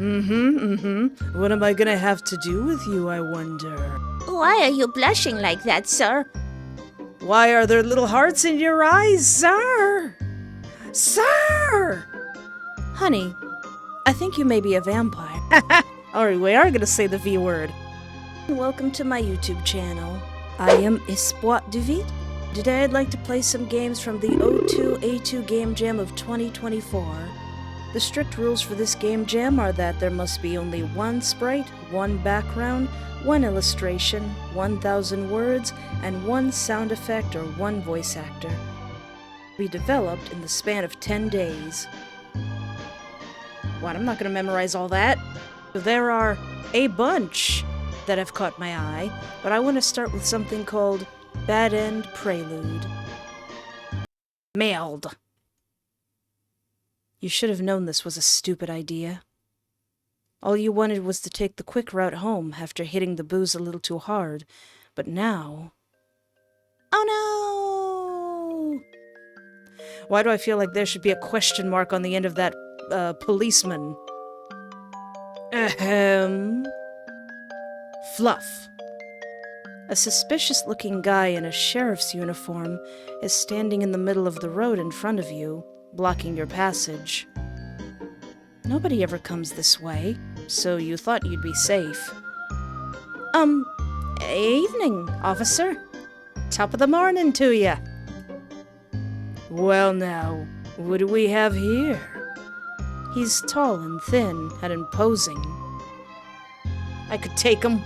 What am I gonna have to do with you, I wonder? Why are you blushing like that, sir? Why are there little hearts in your eyes, sir? Sir! Honey, I think you may be a vampire. Alright, we are gonna say the V word. Welcome to my YouTube channel. I am Espoir du Vide. Today I'd like to play some games from the O2A2 Game Jam of 2024. The strict rules for this game jam are that there must be only one sprite, one background, one illustration, 1,000 words, and one sound effect or one voice actor. Be developed in the span of 10 days. What, I'm not gonna memorize all that. There are a bunch that have caught my eye, but I want to start with something called Bad End Prelude. Mailed. You should have known this was a stupid idea. All you wanted was to take the quick route home after hitting the booze a little too hard, but now... Oh no! Why do I feel like there should be a question mark on the end of that, policeman? Ahem. Fluff. A suspicious-looking guy in a sheriff's uniform is standing in the middle of the road in front of you, blocking your passage. Nobody ever comes this way, so you thought you'd be safe. Evening, officer. Top of the morning to ya. Well now, what do we have here? He's tall and thin and imposing. I could take him.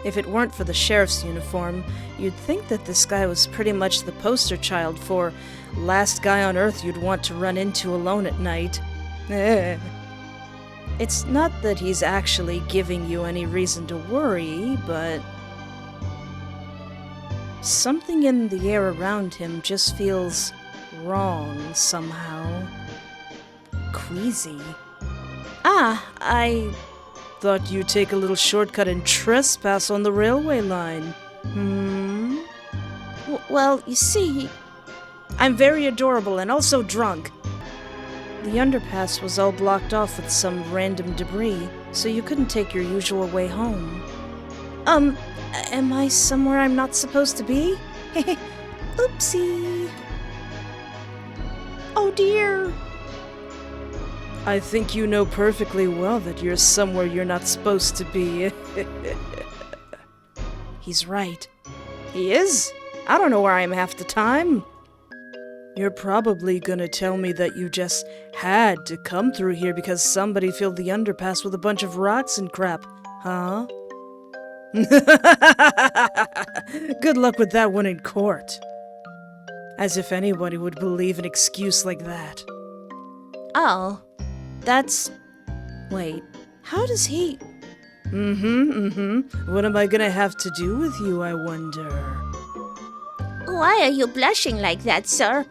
If it weren't for the sheriff's uniform, you'd think that this guy was pretty much the poster child for last guy on earth you'd want to run into alone at night. It's not that he's actually giving you any reason to worry, but something in the air around him just feels wrong somehow. Queasy. I thought you'd take a little shortcut and trespass on the railway line. Well, you see, I'm very adorable and also drunk. The underpass was all blocked off with some random debris, so you couldn't take your usual way home. Am I somewhere I'm not supposed to be? Oopsie. Oh dear. I think you know perfectly well that you're somewhere you're not supposed to be. He's right. He is? I don't know where I am half the time. You're probably gonna tell me that you just had to come through here because somebody filled the underpass with a bunch of rocks and crap, huh? Good luck with that one in court. As if anybody would believe an excuse like that. Oh, that's... Wait, how does he... What am I gonna have to do with you, I wonder? Why are you blushing like that, sir?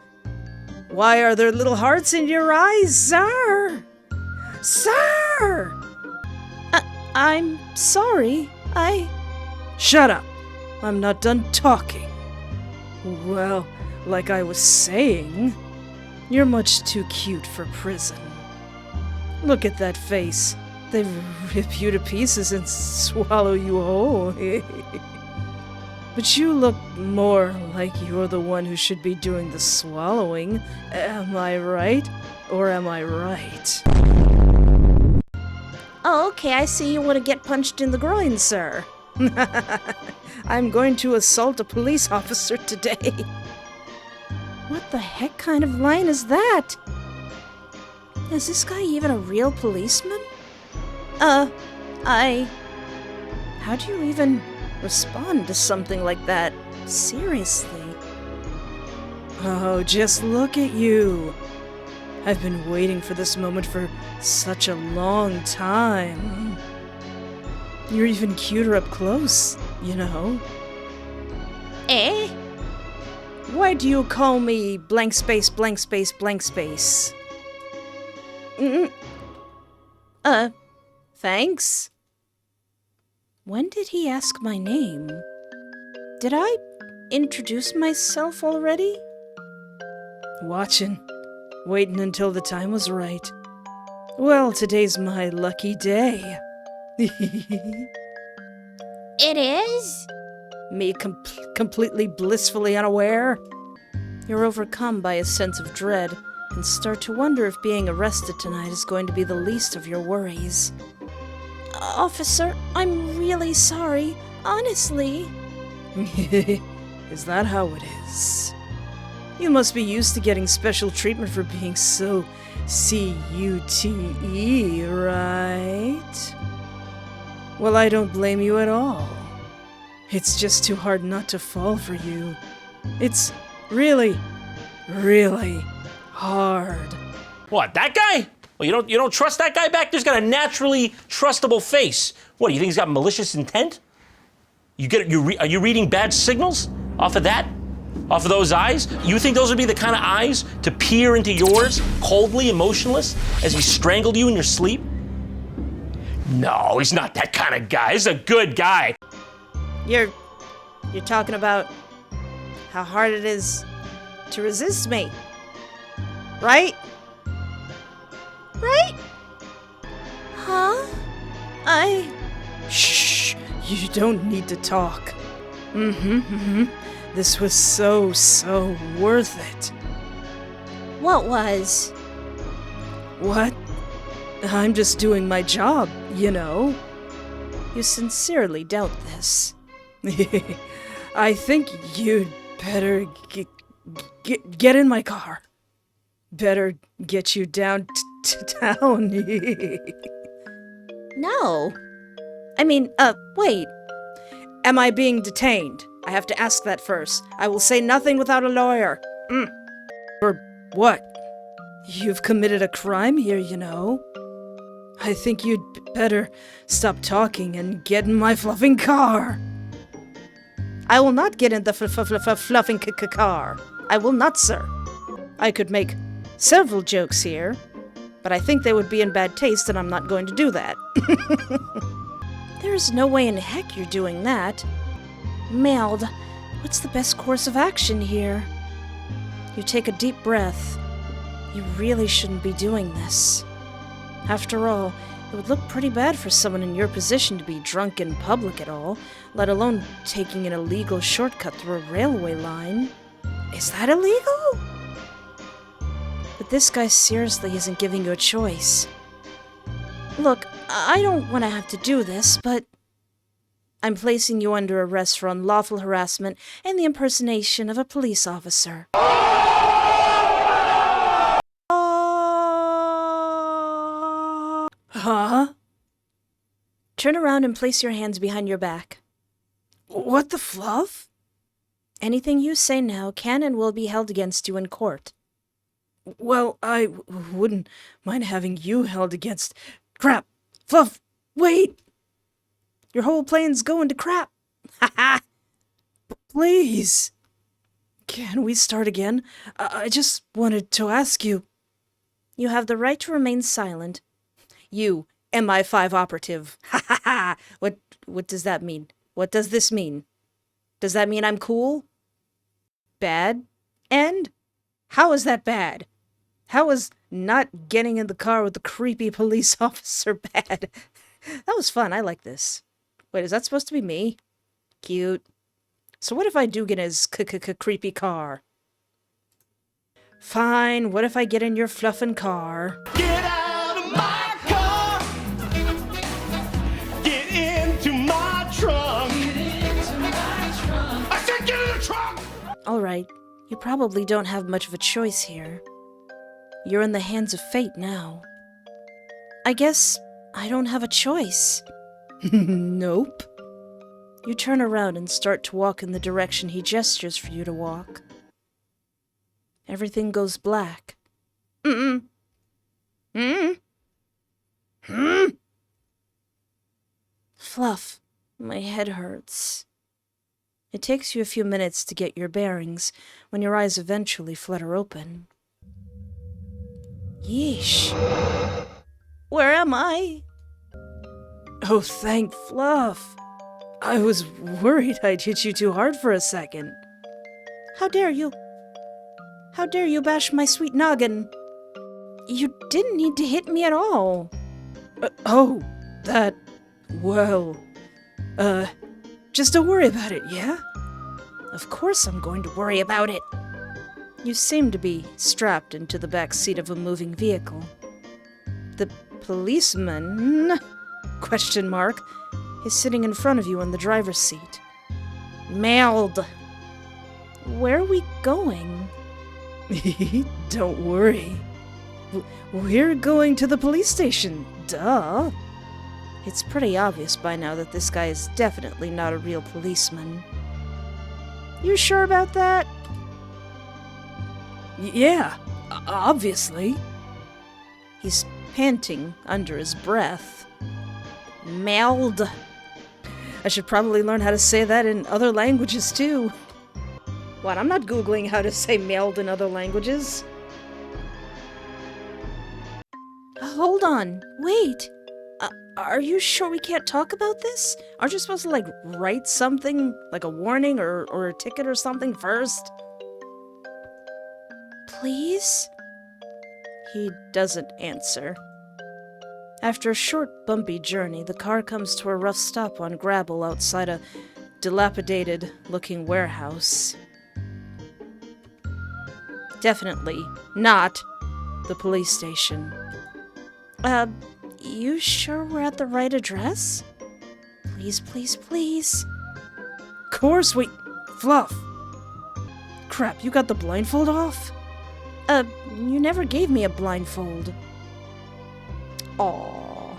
Why are there little hearts in your eyes, sir? Sir! I'm sorry, Shut up! I'm not done talking. Well, like I was saying, you're much too cute for prison. Look at that face. They rip you to pieces and swallow you whole. But you look more like you're the one who should be doing the swallowing. Am I right? Or am I right? Oh, okay, I see you want to get punched in the groin, sir. I'm going to assault a police officer today. What the heck kind of line is that? Is this guy even a real policeman? How do you even respond to something like that? Seriously? Oh, just look at you. I've been waiting for this moment for such a long time. You're even cuter up close, you know. Eh? Why do you call me blank space, blank space, blank space? Thanks? When did he ask my name? Did I introduce myself already? Watching. Waiting until the time was right. Well, today's my lucky day. It is? Me completely blissfully unaware. You're overcome by a sense of dread and start to wonder if being arrested tonight is going to be the least of your worries. Officer, I'm really sorry. Honestly. Is that how it is? You must be used to getting special treatment for being so C-U-T-E, right? Well, I don't blame you at all. It's just too hard not to fall for you. It's really, really hard. What, that guy? Well, you don't trust that guy back there? He's got a naturally trustable face. What, do you think he's got malicious intent? Are you reading bad signals off of that? Off of those eyes? You think those would be the kind of eyes to peer into yours, coldly, emotionless, as he strangled you in your sleep? No, he's not that kind of guy. He's a good guy. You're talking about how hard it is to resist me, right? Right? Huh? Shh, you don't need to talk. This was so worth it. What was? What? I'm just doing my job, you know. You sincerely doubt this. I think you'd better get in my car. Better get you down to town. No. I mean, wait. Am I being detained? I have to ask that first. I will say nothing without a lawyer. Or what? You've committed a crime here, you know. I think you'd better stop talking and get in my fluffing car. I will not get in the fluffing car. I will not, sir. I could make several jokes here, but I think they would be in bad taste, and I'm not going to do that. There's no way in heck you're doing that. Meld, what's the best course of action here? You take a deep breath. You really shouldn't be doing this. After all, it would look pretty bad for someone in your position to be drunk in public at all, let alone taking an illegal shortcut through a railway line. Is that illegal? But this guy seriously isn't giving you a choice. Look, I don't want to have to do this, but I'm placing you under arrest for unlawful harassment and the impersonation of a police officer. Huh? Turn around and place your hands behind your back. What the fluff? Anything you say now can and will be held against you in court. Well, I wouldn't mind having you held against... Crap! Fluff! Wait! Your whole plan's going to crap! Ha ha! Please! Can we start again? I just wanted to ask you... You have the right to remain silent. You, MI5 operative. Ha ha ha! What does that mean? What does this mean? Does that mean I'm cool? Bad? And? How is that bad? How is not getting in the car with the creepy police officer bad? That was fun. I like this. Wait, is that supposed to be me? Cute. So what if I do get in his creepy car? Fine, what if I get in your fluffin' car? Get out of my car! Get into my trunk! I said get in the trunk! Alright, you probably don't have much of a choice here. You're in the hands of fate now. I guess I don't have a choice. Nope. You turn around and start to walk in the direction he gestures for you to walk. Everything goes black. Fluff, my head hurts. It takes you a few minutes to get your bearings when your eyes eventually flutter open. Yeesh. Where am I? Oh, thank Fluff. I was worried I'd hit you too hard for a second. How dare you? How dare you bash my sweet noggin? You didn't need to hit me at all. Oh, that... Well... just don't worry about it, yeah? Of course I'm going to worry about it. You seem to be strapped into the back seat of a moving vehicle. The policeman... Question mark... is sitting in front of you in the driver's seat. Mailed. Where are we going? Don't worry. We're going to the police station. Duh. It's pretty obvious by now that this guy is definitely not a real policeman. You sure about that? Yeah, obviously. He's panting under his breath. Meld. I should probably learn how to say that in other languages too. What, I'm not Googling how to say meld in other languages. Hold on, wait. Are you sure we can't talk about this? Aren't you supposed to, write something, like a warning or a ticket or something first? Please? He doesn't answer. After a short, bumpy journey, the car comes to a rough stop on gravel outside a dilapidated-looking warehouse. Definitely not the police station. You sure we're at the right address? Please, please, please. Course, wait. Fluff. Crap, you got the blindfold off? You never gave me a blindfold. Aww.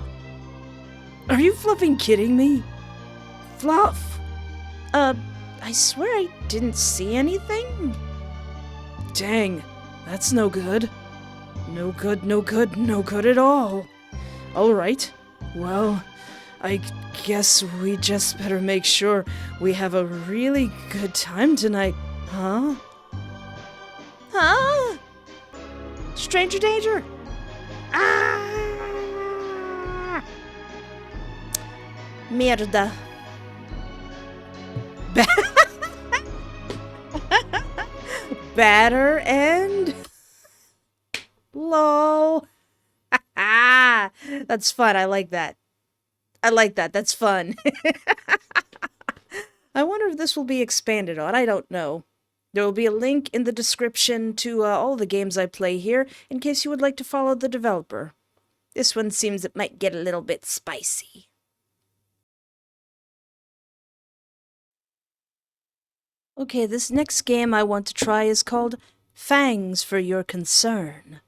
Are you flipping kidding me? Fluff. I swear I didn't see anything. Dang, that's no good. No good, no good, no good at all. Alright, well, I guess we just better make sure we have a really good time tonight, huh? Huh? Stranger danger? Ah! Mierda. Batter and... Lol. That's fun. I like that. That's fun. I wonder if this will be expanded on. I don't know. There will be a link in the description to all the games I play here in case you would like to follow the developer. This one seems it might get a little bit spicy. Okay, this next game I want to try is called Fangs for Your Concern.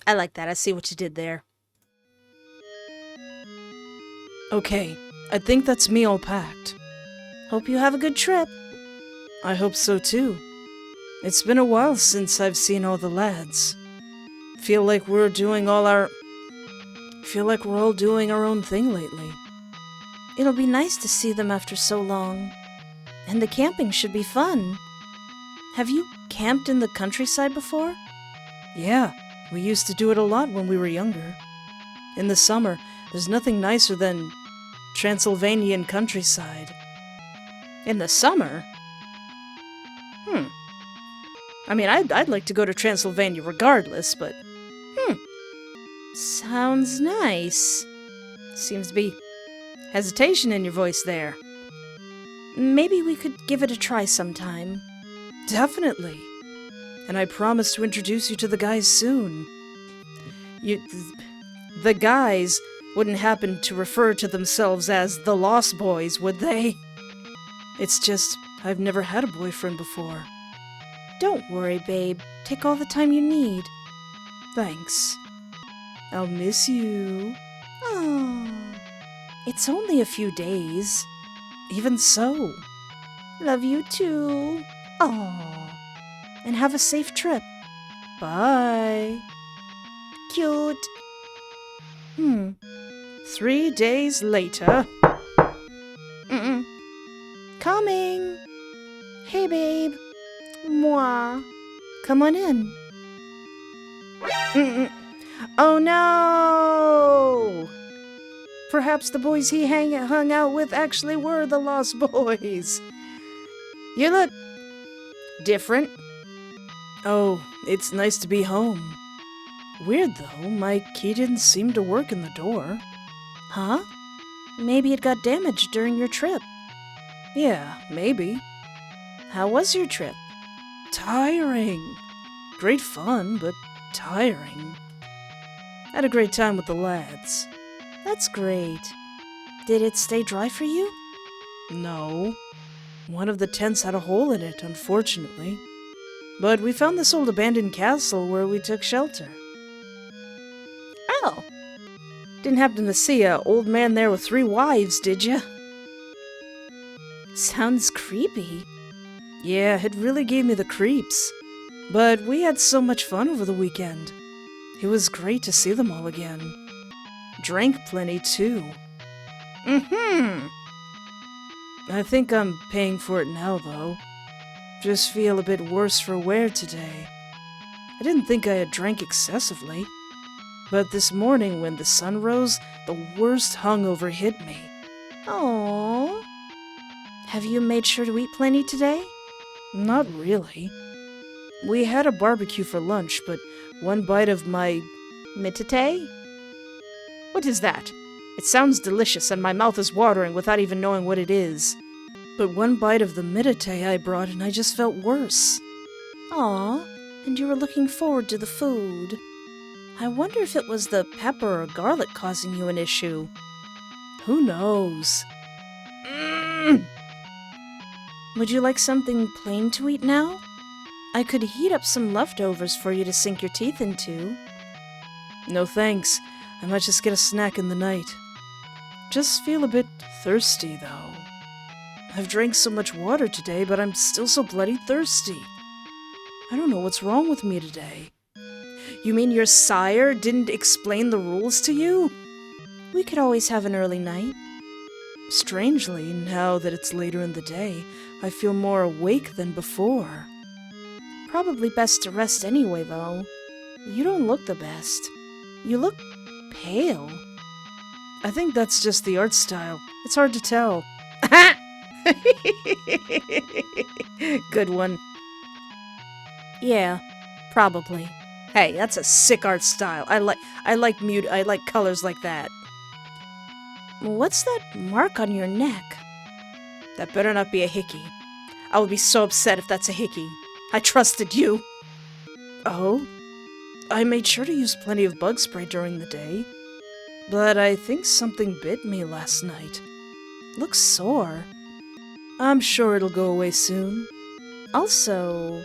I like that. I see what you did there. Okay, I think that's me all packed. Hope you have a good trip. I hope so too. It's been a while since I've seen all the lads. Feel like we're all doing our own thing lately. It'll be nice to see them after so long. And the camping should be fun. Have you camped in the countryside before? Yeah, we used to do it a lot when we were younger. In the summer, there's nothing nicer than Transylvanian countryside. In the summer? I mean, I'd like to go to Transylvania regardless, but... Sounds nice. Seems to be hesitation in your voice there. Maybe we could give it a try sometime. Definitely. And I promise to introduce you to the guys soon. The guys wouldn't happen to refer to themselves as the Lost Boys, would they? It's just, I've never had a boyfriend before. Don't worry, babe. Take all the time you need. Thanks. I'll miss you. Oh, it's only a few days. Even so. Love you too. Oh, and have a safe trip. Bye. Cute. 3 days later. Coming. Hey, babe. Mwah. Come on in. Oh no! Perhaps the boys he hung out with actually were the Lost Boys. You look different. Oh, It's nice to be home. Weird though, my key didn't seem to work in the door. Huh? Maybe it got damaged during your trip. Yeah, maybe. How was your trip? Tiring. Great fun, but tiring. Had a great time with the lads. That's great. Did it stay dry for you? No. One of the tents had a hole in it, unfortunately. But we found this old abandoned castle where we took shelter. Oh, Didn't happen to see a old man there with 3 wives, did ya? sounds creepy. Yeah, it really gave me the creeps. But we had so much fun over the weekend. It was great to see them all again. Drank plenty, too. Mm-hmm. I think I'm paying for it now, though. Just feel a bit worse for wear today. I didn't think I had drank excessively. But this morning when the sun rose, the worst hungover hit me. Aww. Have you made sure to eat plenty today? Not really. We had a barbecue for lunch, but one bite of my... Mitite? What is that? It sounds delicious and my mouth is watering without even knowing what it is. But one bite of the midite I brought and I just felt worse. Aw, and you were looking forward to the food. I wonder if it was the pepper or garlic causing you an issue. Who knows? Would you like something plain to eat now? I could heat up some leftovers for you to sink your teeth into. No thanks. I might just get a snack in the night. Just feel a bit thirsty, though. I've drank so much water today, but I'm still so bloody thirsty. I don't know what's wrong with me today. You mean your sire didn't explain the rules to you? We could always have an early night. Strangely, now that it's later in the day, I feel more awake than before. Probably best to rest anyway, though. You don't look the best. You look pale. I think that's just the art style. It's hard to tell. Good one. Yeah, probably. Hey, that's a sick art style. I like colors like that. What's that mark on your neck? That better not be a hickey. I would be so upset if that's a hickey. I trusted you. Oh? I made sure to use plenty of bug spray during the day. But I think something bit me last night. Looks sore. I'm sure it'll go away soon. Also,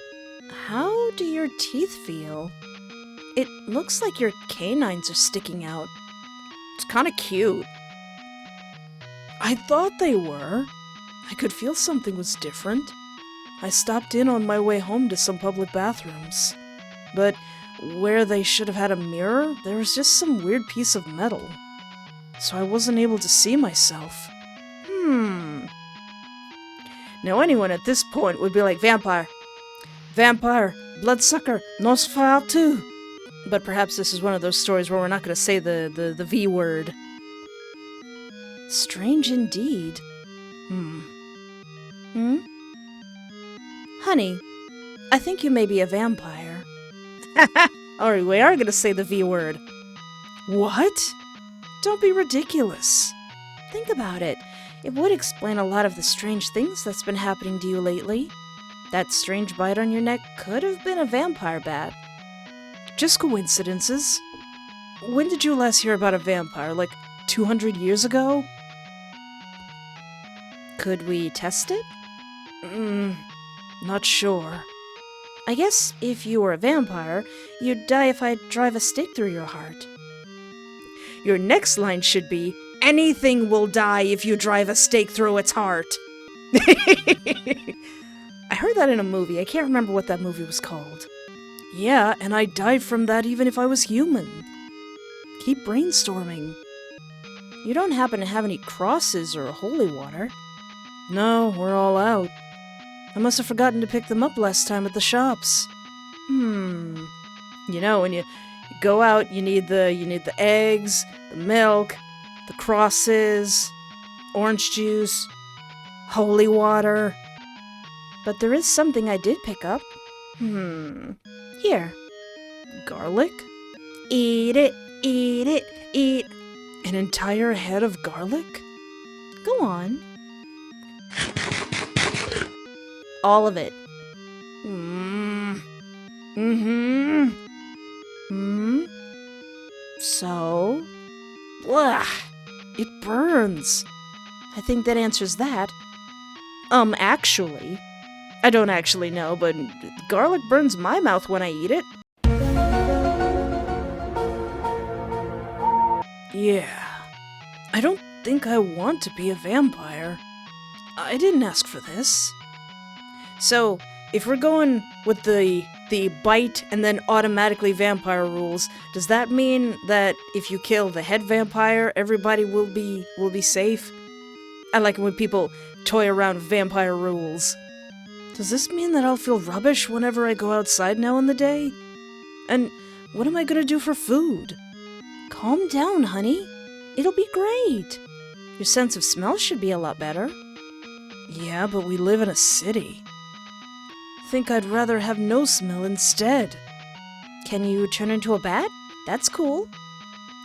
how do your teeth feel? It looks like your canines are sticking out. It's kind of cute. I thought they were. I could feel something was different. I stopped in on my way home to some public bathrooms. But where they should have had a mirror, there was just some weird piece of metal. So I wasn't able to see myself. Now anyone at this point would be like, vampire, bloodsucker, Nosferatu. But perhaps this is one of those stories where we're not going to say the V word. Strange indeed. Honey, I think you may be a vampire. Alright, we are going to say the V word. What? Don't be ridiculous. Think about it. It would explain a lot of the strange things that's been happening to you lately. That strange bite on your neck could have been a vampire bat. Just coincidences. When did you last hear about a vampire? Like 200 years ago? Could we test it? Not sure. I guess if you were a vampire, you'd die if I drive a stake through your heart. Your next line should be, anything will die if you drive a stake through its heart. I heard that in a movie. I can't remember what that movie was called. Yeah, and I'd die from that even if I was human. Keep brainstorming. You don't happen to have any crosses or holy water? No, we're all out. I must have forgotten to pick them up last time at the shops. You know, when you go out, you need the eggs, the milk, the crosses, orange juice, holy water. But there is something I did pick up. Here. Garlic? Eat it, eat it, eat. An entire head of garlic? Go on. All of it. So? Blah! It burns. I think that answers that. Actually. I don't actually know, but garlic burns my mouth when I eat it. Yeah. I don't think I want to be a vampire. I didn't ask for this. So, if we're going with the bite and then automatically vampire rules, does that mean that if you kill the head vampire, everybody will be safe? I like it when people toy around with vampire rules. Does this mean that I'll feel rubbish whenever I go outside now in the day? And what am I gonna do for food? Calm down, honey. It'll be great. Your sense of smell should be a lot better. Yeah, but we live in a city. Think I'd rather have no smell instead. Can you turn into a bat? That's cool.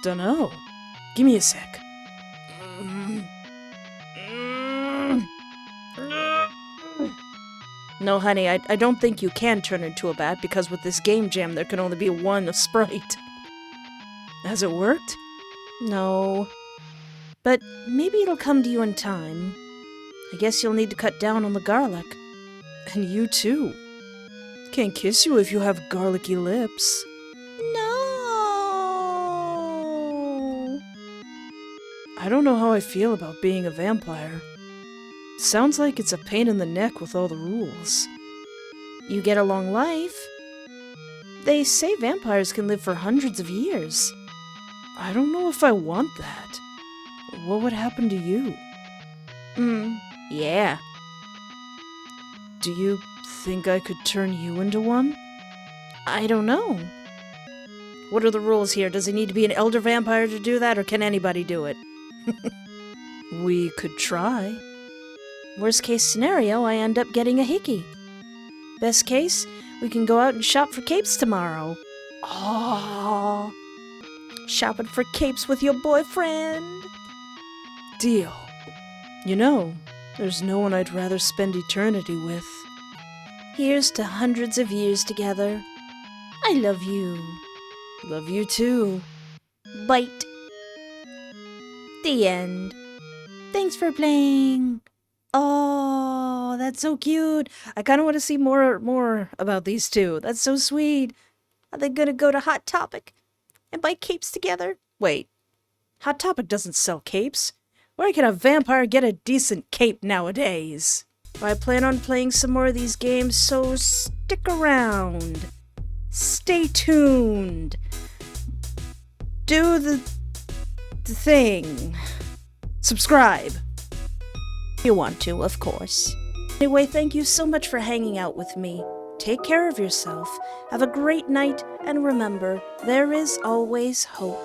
Dunno. Give me a sec. No, honey, I don't think you can turn into a bat because with this game jam there can only be one Sprite. Has it worked? No. But maybe it'll come to you in time. I guess you'll need to cut down on the garlic. And you too. Can't kiss you if you have garlicky lips. No. I don't know how I feel about being a vampire. Sounds like it's a pain in the neck with all the rules. You get a long life. They say vampires can live for hundreds of years. I don't know if I want that. What would happen to you? Yeah. Do you think I could turn you into one? I don't know. What are the rules here? Does it need to be an elder vampire to do that, or can anybody do it? We could try. Worst case scenario, I end up getting a hickey. Best case, we can go out and shop for capes tomorrow. Oh, Shopping for capes with your boyfriend. deal. You know, there's no one I'd rather spend eternity with. Here's to hundreds of years together. I love you. Love you too. Bite. The end. Thanks for playing. Oh, that's so cute. I kind of want to see more about these two. That's so sweet. Are they gonna go to Hot Topic and buy capes together? Wait, Hot Topic doesn't sell capes. Where can a vampire get a decent cape nowadays? I plan on playing some more of these games, so stick around. Stay tuned. Do the thing. Subscribe. You want to, of course. Anyway, thank you so much for hanging out with me. Take care of yourself. Have a great night, and remember, there is always hope.